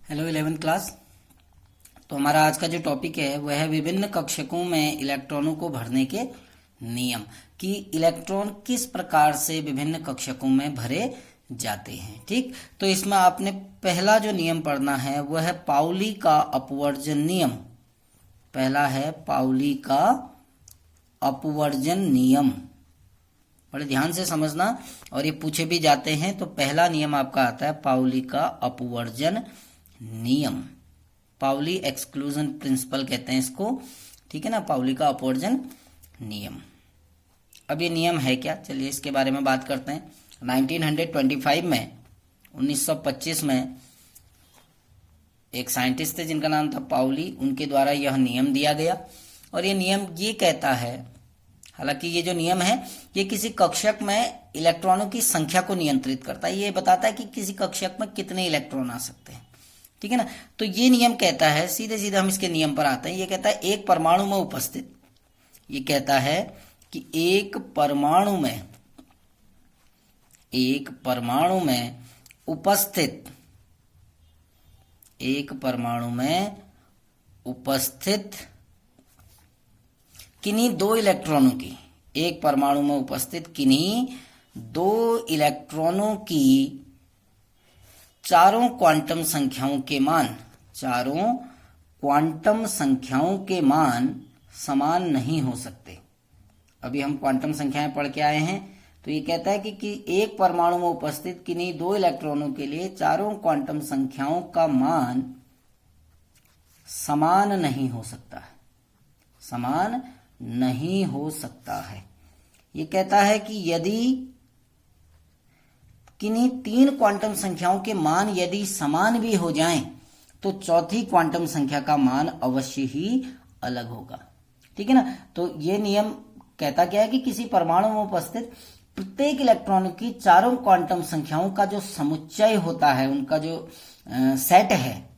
Hello 11th class. तो हमारा आज का जो टॉपिक है वह है विभिन्न कक्षकों में इलेक्ट्रॉनों को भरने के नियम, कि इलेक्ट्रॉन किस प्रकार से विभिन्न कक्षकों में भरे जाते हैं। ठीक, तो इसमें आपने पहला जो नियम पढ़ना है वह है पाउली का अपवर्जन नियम। पहला है पाउली का अपवर्जन नियम, बड़े ध्यान से समझना, और ये पूछे भी जाते हैं। तो पहला नियम आपका आता है पाउली का अपवर्जन नियम, पाउली एक्सक्लूजन प्रिंसिपल कहते हैं इसको। ठीक है ना, पाउली का अपवर्जन नियम। अब ये नियम है क्या, चलिए इसके बारे में बात करते हैं। 1925 में 1925 में एक साइंटिस्ट थे जिनका नाम था पाउली, उनके द्वारा यह नियम दिया गया। और ये नियम ये कहता है, हालांकि ये जो नियम है ये किसी कक्षक में इलेक्ट्रॉनों की संख्या को नियंत्रित करता है। ये बताता है कि किसी कक्षक में कितने इलेक्ट्रॉन आ सकते हैं। ठीक है ना, तो ये नियम कहता है, सीधे सीधे हम इसके नियम पर आते हैं। ये कहता है एक परमाणु में उपस्थित, ये कहता है कि एक परमाणु में उपस्थित किन्हीं दो इलेक्ट्रॉनों की, एक परमाणु में उपस्थित किन्हीं दो इलेक्ट्रॉनों की चारों क्वांटम संख्याओं के मान समान नहीं हो सकते। अभी हम क्वांटम संख्याएं पढ़ के आए हैं। तो ये कहता है कि एक परमाणु में उपस्थित किन्हीं दो इलेक्ट्रॉनों के लिए चारों क्वांटम संख्याओं का मान समान नहीं हो सकता है। ये कहता है कि यदि किन्हीं तीन क्वांटम संख्याओं के मान यदि समान भी हो जाएं, तो चौथी क्वांटम संख्या का मान अवश्य ही अलग होगा। ठीक है ना, तो ये नियम कहता क्या है कि किसी परमाणु में उपस्थित प्रत्येक इलेक्ट्रॉन की चारों क्वांटम संख्याओं का जो समुच्चय होता है, उनका जो सेट है,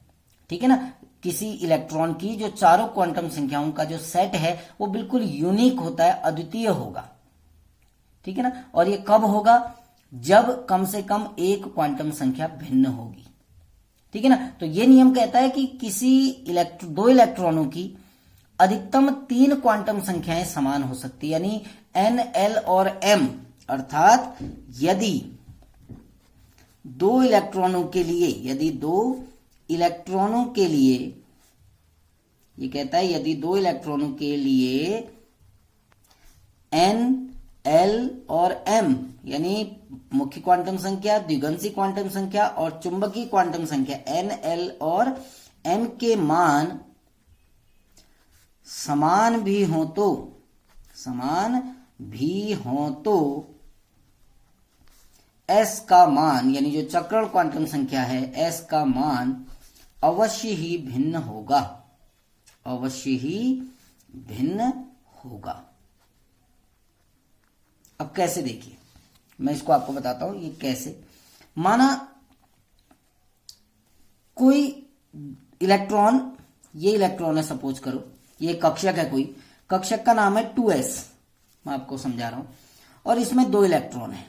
ठीक है ना, किसी इलेक्ट्रॉन की जो चारों क्वांटम संख्याओं का जो सेट है वो बिल्कुल यूनिक होता है, अद्वितीय होगा। ठीक है ना, और ये कब होगा, जब कम से कम एक क्वांटम संख्या भिन्न होगी। ठीक है ना, तो ये नियम कहता है कि किसी दो इलेक्ट्रॉनों की अधिकतम तीन क्वांटम संख्याएं समान हो सकती है, यानी n, l और m, अर्थात यदि दो इलेक्ट्रॉनों के लिए ये कहता है यदि दो इलेक्ट्रॉनों के लिए n, l और m, यानी मुख्य क्वांटम संख्या, द्विगंशी क्वांटम संख्या और चुंबकीय क्वांटम संख्या n, l और m के मान समान भी हो तो s का मान, यानी जो चक्रण क्वांटम संख्या है, s का मान अवश्य ही भिन्न होगा। अब कैसे, देखिए मैं इसको आपको बताता हूं ये कैसे। माना कोई इलेक्ट्रॉन, ये इलेक्ट्रॉन है, सपोज करो ये कक्षक है, कोई कक्षक का नाम है 2s, मैं आपको समझा रहा हूं, और इसमें दो इलेक्ट्रॉन है।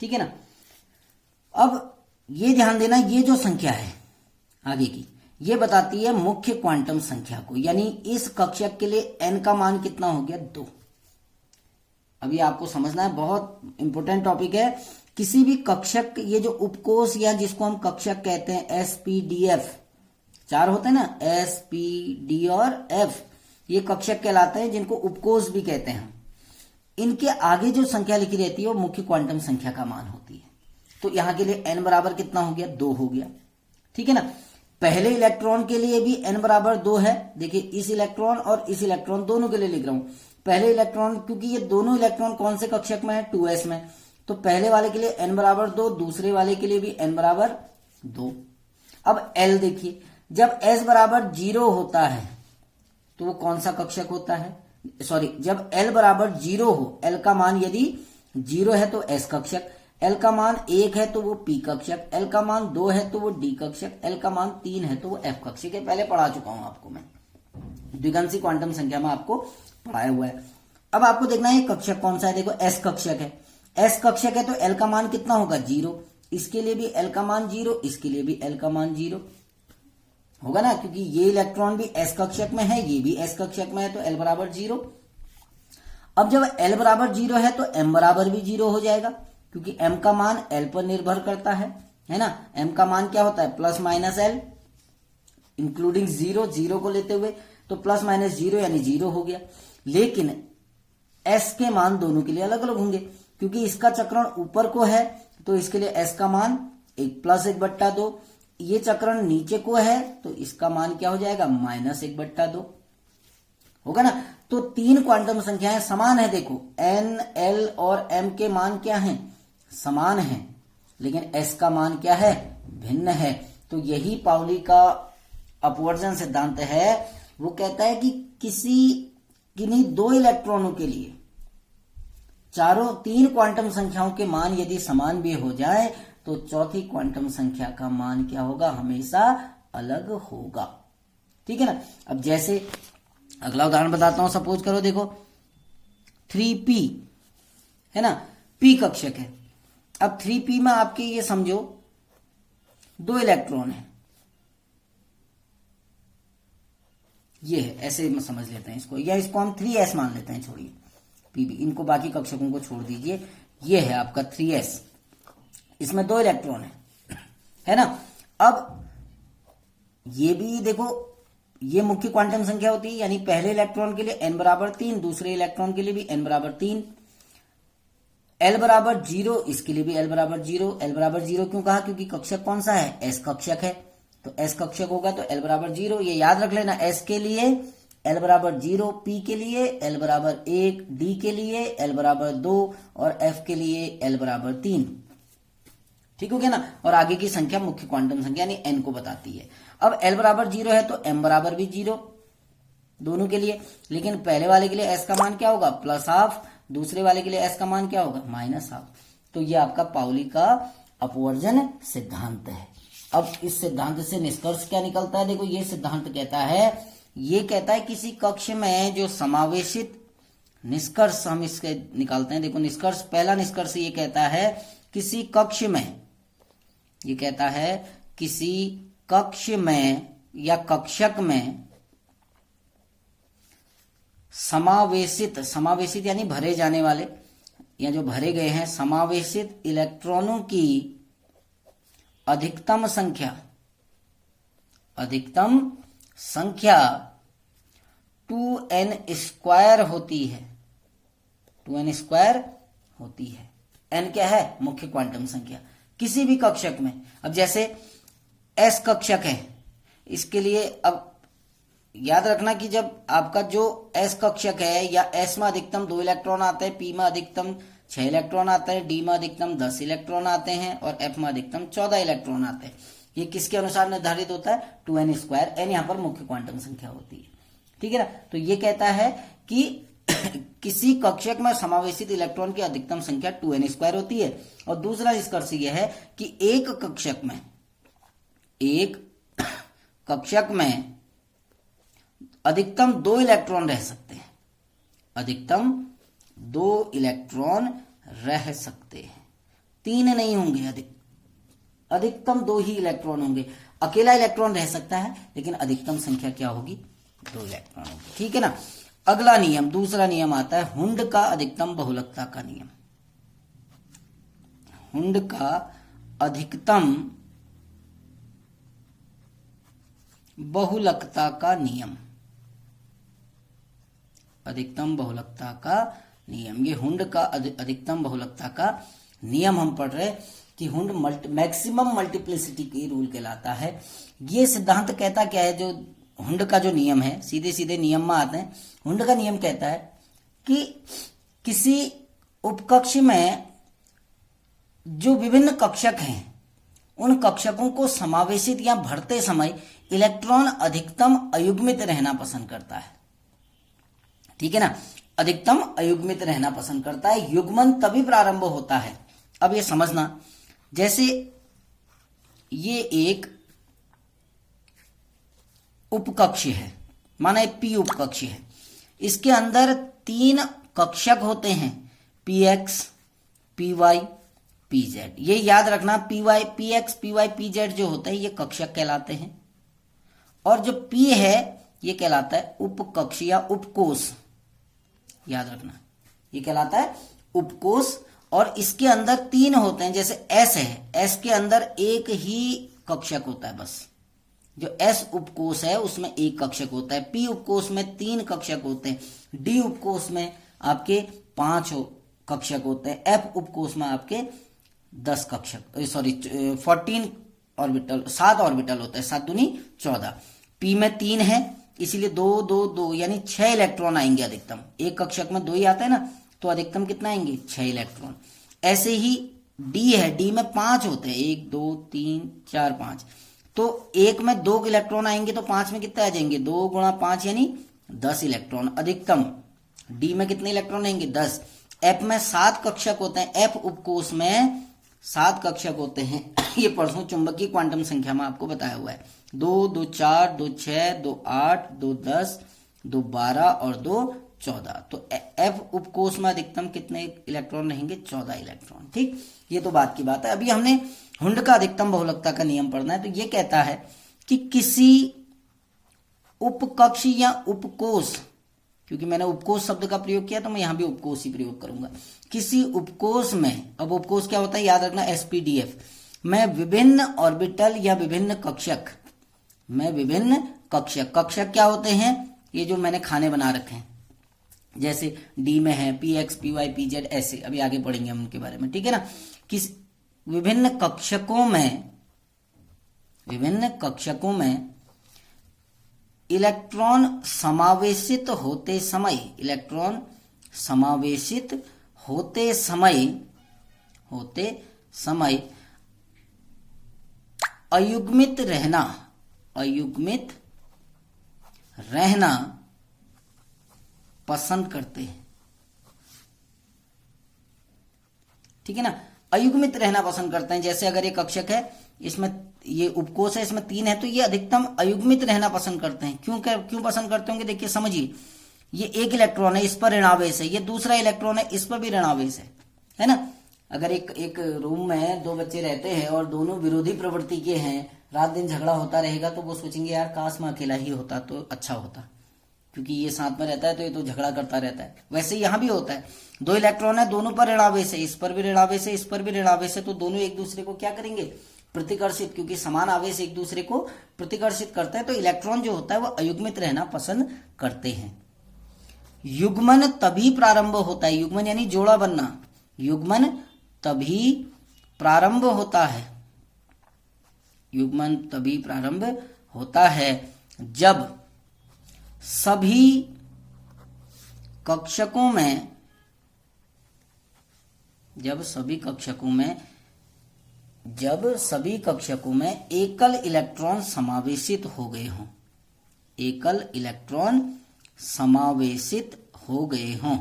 ठीक है ना, अब ये ध्यान देना, ये जो संख्या है आगे की, ये बताती है मुख्य क्वांटम संख्या को, यानी इस कक्षक के लिए n का मान कितना हो गया, 2। अभी आपको समझना है, बहुत इंपॉर्टेंट टॉपिक है। किसी भी कक्षक, ये जो उपकोष या जिसको हम कक्षक कहते हैं SPDF, चार होते हैं ना, SPD और F, ये कक्षक कहलाते हैं, जिनको उपकोष भी कहते हैं। इनके आगे जो संख्या लिखी रहती है वो मुख्य क्वांटम संख्या का मान होती है। तो यहां के लिए n बराबर कितना हो गया, 2 हो गया। ठीक है ना, पहले इलेक्ट्रॉन के लिए भी n बराबर 2 है। देखिए इस इलेक्ट्रॉन और इस इलेक्ट्रॉन दोनों के लिए लिख रहा हूं। पहले इलेक्ट्रॉन, क्योंकि ये दोनों इलेक्ट्रॉन कौन से कक्षक में है, 2s में, तो पहले वाले के लिए n बराबर 2, दूसरे वाले के लिए भी n बराबर 2। अब l देखिए, जब s बराबर 0 होता है तो वो कौन सा कक्षक होता है, सॉरी, जब l बराबर 0 हो, l का मान यदि 0 है तो s कक्षक, l का मान 1 है तो वो p कक्षक, l का मान 2 है तो वो d कक्षक, l का मान 3 है तो वो f कक्षक है। पहले पढ़ा चुका हूं आपको मैं, द्विगंशी क्वांटम संख्या में आपको पढ़ाया हुआ है। अब आपको देखना है कक्षक कौन सा है, देखो s कक्षक है। एस कक्षक है तो एल का मान कितना होगा 0, इसके लिए भी L का मान 0, इसके लिए भी L का मान 0 होगा ना, क्योंकि ये इलेक्ट्रॉन भी S कक्षक में है, ये भी S कक्षक में है, तो L बराबर 0। अब जब L बराबर 0 है तो M बराबर भी 0 हो जाएगा, क्योंकि M का मान L पर निर्भर करता है ना। M का मान क्या होता है, प्लस माइनस L इंक्लूडिंग 0, 0 को लेते हुए, तो प्लस माइनस 0 यानी 0 हो गया। लेकिन S के मान दोनों के लिए अलग अलग होंगे, क्योंकि इसका चक्रण ऊपर को है तो इसके लिए S का मान 1 प्लस 1/2, ये चक्रण नीचे को है तो इसका मान क्या हो जाएगा, माइनस 1/2 होगा ना। तो तीन क्वांटम संख्याएं समान है, देखो N, L और M के मान क्या हैं, समान हैं, लेकिन S का मान क्या है, भिन्न है। तो यही पाउली का अपवर्जन सिद्धांत है। वो कहता है कि किन्हीं दो इलेक्ट्रॉनों के लिए तीन क्वांटम संख्याओं के मान यदि समान भी हो जाए तो चौथी क्वांटम संख्या का मान क्या होगा, हमेशा अलग होगा। ठीक है ना। अब जैसे अगला उदाहरण बताता हूं, सपोज करो, देखो 3p है ना, p कक्षक है। अब 3p में आपके ये समझो दो इलेक्ट्रॉन है, ये है, ऐसे समझ लेते हैं इसको, या इसको हम 3s मान लेते हैं, छोड़िए pb, इनको बाकी कक्षकों को छोड़ दीजिए। ये है आपका 3s, इसमें दो इलेक्ट्रॉन है ना। अब ये भी देखो, ये मुख्य क्वांटम संख्या होती है, यानी पहले इलेक्ट्रॉन के लिए n बराबर 3, दूसरे इलेक्ट्रॉन के लिए भी n बराबर 3, L बराबर 0, इसके लिए भी L बराबर 0। L बराबर 0 क्यों कहा, क्योंकि कक्षक कौन सा है, S कक्षक है, तो S कक्षक होगा तो L बराबर 0। ये याद रख लेना, S के लिए L बराबर 0, P के लिए L बराबर 1, D के लिए L बराबर 2 और F के लिए L बराबर 3। ठीक हो गया ना। और आगे की संख्या मुख्य क्वांटम संख्या यानी n को बताती है। अब L बराबर 0 है तो M बराबर भी 0 दोनों के लिए, लेकिन पहले वाले के लिए S का मान क्या होगा, प्लस हाफ, दूसरे वाले के लिए S का मान क्या होगा, माइनस हाफ। तो ये आपका पाउली का अपवर्जन सिद्धांत है। अब इस सिद्धांत से निष्कर्ष क्या निकलता है, देखो ये सिद्धांत कहता है, ये कहता है किसी कक्ष में जो समावेशित, निष्कर्ष हम इसके निकालते हैं। देखो निष्कर्ष, पहला निष्कर्ष ये कहता है किसी कक्ष में, ये कहता है किसी कक्ष में या कक्षक में समावेशित यानी भरे जाने वाले या जो भरे गए हैं, समावेशित इलेक्ट्रॉनों की अधिकतम संख्या 2n² होती है, 2n² होती है। n क्या है, मुख्य क्वांटम संख्या किसी भी कक्षक में। अब जैसे S कक्षक है, इसके लिए अब याद रखना कि जब आपका जो S कक्षक है, या S में अधिकतम 2 इलेक्ट्रॉन आते हैं, P में अधिकतम 6 इलेक्ट्रॉन आते हैं, D में अधिकतम 10 इलेक्ट्रॉन आते हैं और F में अधिकतम 14 इलेक्ट्रॉन आते हैं। ये किसके अनुसार निर्धारित होता है, 2n², n यहाँ पर मुख्य क्वांटम संख्या होती है। ठीक है ना। तो ये कहता है कि किसी कक्षक में समावेशित इलेक्ट्रॉन की अधिकतम संख्या 2n² होती है। और दूसरा निष्कर्ष यह है कि एक कक्षक में अधिकतम 2 इलेक्ट्रॉन रह सकते हैं, अधिकतम 2 इलेक्ट्रॉन रह सकते हैं, 3 नहीं होंगे, अधिकतम 2 ही इलेक्ट्रॉन होंगे। अकेला इलेक्ट्रॉन रह सकता है, लेकिन अधिकतम संख्या क्या होगी, 2 इलेक्ट्रॉन होगी। ठीक है ना। अगला नियम, दूसरा नियम आता है हुंड का अधिकतम बहुलकता का नियम। हुंड का अधिकतम बहुलकता का नियम, अधिकतम बहुलकता का नियम। ये हुंड का अधिकतम बहुलकता का नियम हम पढ़ रहे कि हुंड मैक्सिमम मल्टीप्लिसिटी की रूल कहलाता है। ये सिद्धांत कहता क्या है, जो हुंड का जो नियम है, सीधे सीधे नियम में आते हैं। हुंड का नियम कहता है कि किसी उपकक्ष में जो विभिन्न कक्षक हैं, उन कक्षकों को समावेशित या भरते समय इलेक्ट्रॉन अधिकतम अयुग्मित रहना पसंद करता है। ठीक है ना, अधिकतम अयुग्मित रहना पसंद करता है। युग्मन तभी प्रारंभ होता है, अब ये समझना, जैसे ये एक उपकक्ष है, माना p उपकक्ष है, इसके अंदर 3 कक्षक होते हैं, px, py पी जेड। ये याद रखना, P Y P X P Y P Z जो होता है ये कक्षक कहलाते हैं, और जो पी है ये कहलाता है उपकक्ष या उपकोष। याद रखना ये कहलाता है उपकोष, और इसके अंदर तीन होते हैं। जैसे एस है, एस के अंदर एक ही कक्षक होता है बस। जो एस उपकोष है उसमें एक कक्षक होता है, पी उपकोष में तीन कक्षक होते हैं, डी उपकोष में आपके 5 कक्षक होते हैं, एफ उपकोष में आपके 10 कक्षक 14 ऑर्बिटल 7 ऑर्बिटल होता है, 7 दूनी 14। पी में 3 है इसीलिए 2 2 2 यानी 6 इलेक्ट्रॉन आएंगे अधिकतम। एक कक्षक में 2 ही आता है ना, तो अधिकतम कितना आएंगे 6 इलेक्ट्रॉन। ऐसे ही डी है, डी में 5 होते हैं, 1 2 3 4 5, तो एक में 2 इलेक्ट्रॉन आएंगे तो 5 में कितने आ जाएंगे, 2 गुणा 5 यानी 10 इलेक्ट्रॉन अधिकतम। डी में कितने इलेक्ट्रॉन आएंगे 10। एफ में 7 कक्षक होते हैं, एफ उपकोष में 7 कक्षक होते हैं। ये परसों चुंबकीय क्वांटम संख्या में आपको बताया हुआ है। 2 2 4 2 6 2 8 2 10 2 12 और 2 14। तो एफ उपकोष में अधिकतम कितने इलेक्ट्रॉन रहेंगे, 14 इलेक्ट्रॉन। ठीक, ये तो बात की बात है। अभी हमने हुंड का अधिकतम बहुलकता का नियम पढ़ना है। तो ये कहता है कि किसी उपकक्ष या उपकोष, क्योंकि मैंने उपकोष शब्द का प्रयोग किया तो मैं यहां भी उपकोष ही प्रयोग करूंगा। किसी उपकोष में, अब उपकोष क्या होता है याद रखना, एसपीडीएफ में विभिन्न ऑर्बिटल या विभिन्न कक्षक में विभिन्न कक्षक क्या होते हैं, ये जो मैंने खाने बना रखे हैं, जैसे डी में है P X P Y P Z, ऐसे अभी आगे पढ़ेंगे हम उनके बारे में। ठीक है ना, किस विभिन्न कक्षकों में इलेक्ट्रॉन समावेशित होते समय अयुग्मित रहना पसंद करते हैं। ठीक है ना, अयुग्मित रहना पसंद करते हैं। जैसे अगर ये कक्षक है, इसमें ये उपकोष है, इसमें 3 है, तो ये अधिकतम अयुग्मित रहना पसंद करते हैं। क्यों पसंद करते होंगे, देखिए समझिए, ये एक इलेक्ट्रॉन है, इस पर ऋणावेश है, ये दूसरा इलेक्ट्रॉन है, इस पर भी ऋणावेश है ना। अगर एक रूम में 2 बच्चे रहते हैं और दोनों विरोधी प्रवृत्ति के हैं, रात दिन झगड़ा होता रहेगा, तो वो सोचेंगे यार काश मैं अकेला ही होता तो अच्छा होता, क्योंकि ये साथ में रहता है तो ये तो झगड़ा करता रहता है। वैसे यहां भी होता है, 2 इलेक्ट्रॉन है, दोनों पर ऋणावेश है, इस पर भी ऋणावेश है, इस पर भी ऋणावेश है, तो दोनों एक दूसरे को क्या करेंगे, प्रतिकर्षित, क्योंकि समान आवेश एक दूसरे को प्रतिकर्षित करते हैं, तो इलेक्ट्रॉन जो होता है वो अयुग्मित रहना पसंद करते हैं। युग्मन तभी प्रारंभ होता है, युग्मन यानी जोड़ा बनना, युग्मन तभी प्रारंभ होता है जब सभी कक्षकों में एकल इलेक्ट्रॉन समावेशित हो गए हों।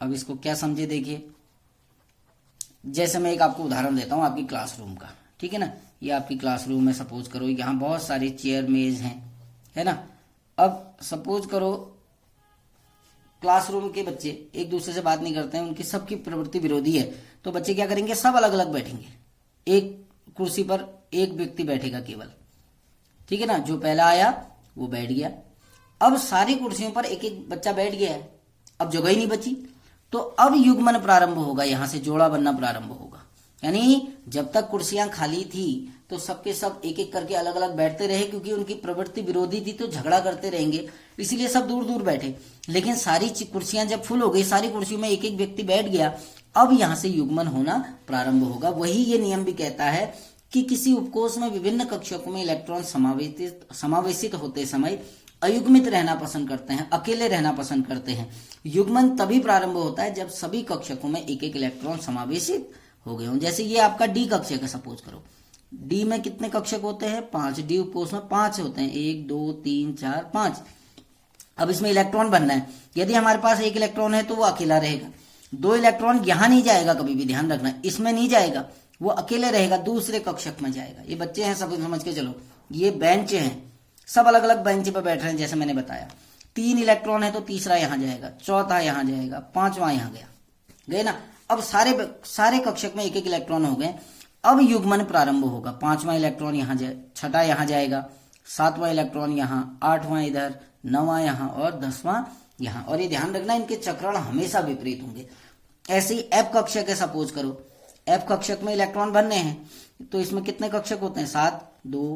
अब इसको क्या समझे, देखिए, जैसे मैं एक आपको उदाहरण देता हूं आपकी क्लासरूम का। ठीक है ना, ये आपकी क्लासरूम है, सपोज करो यहां बहुत सारे चेयर मेज हैं, है ना। अब सपोज करो क्लासरूम के बच्चे एक दूसरे से बात नहीं करते हैं, उनकी सबकी प्रवृत्ति विरोधी है, तो बच्चे क्या करेंगे, सब अलग अलग बैठेंगे, एक कुर्सी पर एक व्यक्ति बैठेगा केवल। ठीक है ना, जो पहला आया वो बैठ गया। अब सारी कुर्सियों पर एक एक बच्चा बैठ गया है, अब जगह ही नहीं बची, तो अब युग्मन प्रारंभ होगा, यहां से जोड़ा बनना प्रारंभ होगा। यानी जब तक कुर्सियां खाली थी तो सबके सब एक एक करके अलग अलग बैठते रहे, क्योंकि उनकी प्रवृत्ति विरोधी थी तो झगड़ा करते रहेंगे, इसीलिए सब दूर दूर बैठे। लेकिन सारी कुर्सियां जब फुल हो गई, सारी कुर्सियों में एक एक व्यक्ति बैठ गया, अब यहां से युग्मन होना प्रारंभ होगा। वही ये नियम भी कहता है कि किसी उपकोष में विभिन्न कक्षकों में इलेक्ट्रॉन समावेशित होते समय अयुग्मित रहना पसंद करते हैं, अकेले रहना पसंद करते हैं। युग्मन तभी प्रारंभ होता है जब सभी कक्षकों में एक एक इलेक्ट्रॉन समावेशित हो गए हों। जैसे ये आपका डी कक्षक है, सपोज करो डी में कितने कक्षक होते हैं, 5। डी उपकोष में 5 होते हैं, 1 2 3 4 5। अब इसमें इलेक्ट्रॉन बनना है, यदि हमारे पास एक इलेक्ट्रॉन है तो वो अकेला रहेगा, 2 इलेक्ट्रॉन यहां नहीं जाएगा, कभी भी ध्यान रखना, इसमें नहीं जाएगा, वो अकेले रहेगा, दूसरे कक्षक में जाएगा। ये बच्चे हैं, सब समझ के चलो, ये बेंच हैं, सब अलग अलग बेंच पर बैठ रहे हैं, जैसे मैंने बताया। 3 इलेक्ट्रॉन है तो तीसरा यहां जाएगा, चौथा यहां जाएगा, 5वां यहां गए ना। अब सारे कक्षक में एक एक इलेक्ट्रॉन हो गए। अब युग्मन प्रारंभ होगा। 5वां इलेक्ट्रॉन यहाँ जाए, 6वां यहाँ जाएगा, 7वां इलेक्ट्रॉन यहाँ, 8वां इधर, 9वां यहाँ और 10वां यहाँ। और ये ध्यान रखना, इनके चक्रण हमेशा विपरीत होंगे। ऐसे ही एफ कक्षक है, सपोज करो एफ कक्षक में इलेक्ट्रॉन बनने हैं, तो इसमें कितने कक्षक होते हैं? 7, 2,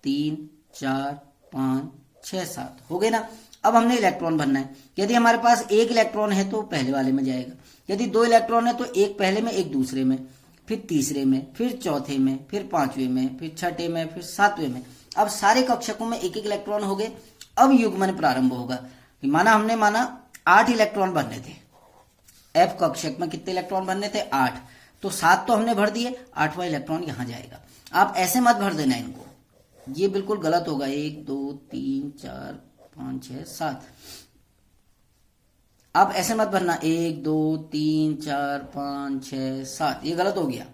3, 4, 5, 6, 7 हो गए ना। अब हमने इलेक्ट्रॉन भरना है। यदि हमारे पास एक इलेक्ट्रॉन है तो पहले वाले में जाएगा, यदि 2 इलेक्ट्रॉन है तो एक पहले में एक दूसरे में, फिर तीसरे में, फिर चौथे में, फिर 5वें में, फिर 6ठे में, फिर 7वें में। अब सारे कक्षकों में एक एक इलेक्ट्रॉन हो गए। अब युग्मन प्रारंभ होगा। हमने माना 8 इलेक्ट्रॉन भरने थे। एफ कक्षक में कितने इलेक्ट्रॉन भरने थे? 8। तो 7 तो हमने भर दिए, 8वां इलेक्ट्रॉन यहां जाएगा। आप ऐसे मत भर देना इनको, ये बिल्कुल गलत होगा। 1, 2, 3, 4, 5, 6, 7 आप ऐसे मत भरना 1, 2, 3, 4, 5, 6, 7, ये गलत हो गया।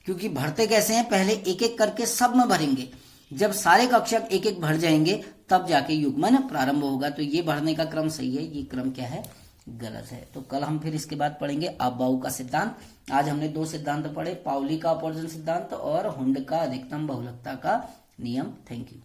क्योंकि भरते कैसे हैं? पहले एक एक करके सब में भरेंगे। जब सारे कक्षक एक एक भर जाएंगे तब जाके युग्मन प्रारंभ होगा। तो ये भरने का क्रम सही है, ये क्रम क्या है? गलत है। तो कल हम फिर इसके बाद पढ़ेंगे अबाउ का सिद्धांत। आज हमने 2 सिद्धांत पढ़े, पाउली का अपवर्जन सिद्धांत और हुंड का अधिकतम बहुलकता का नियम। Thank you.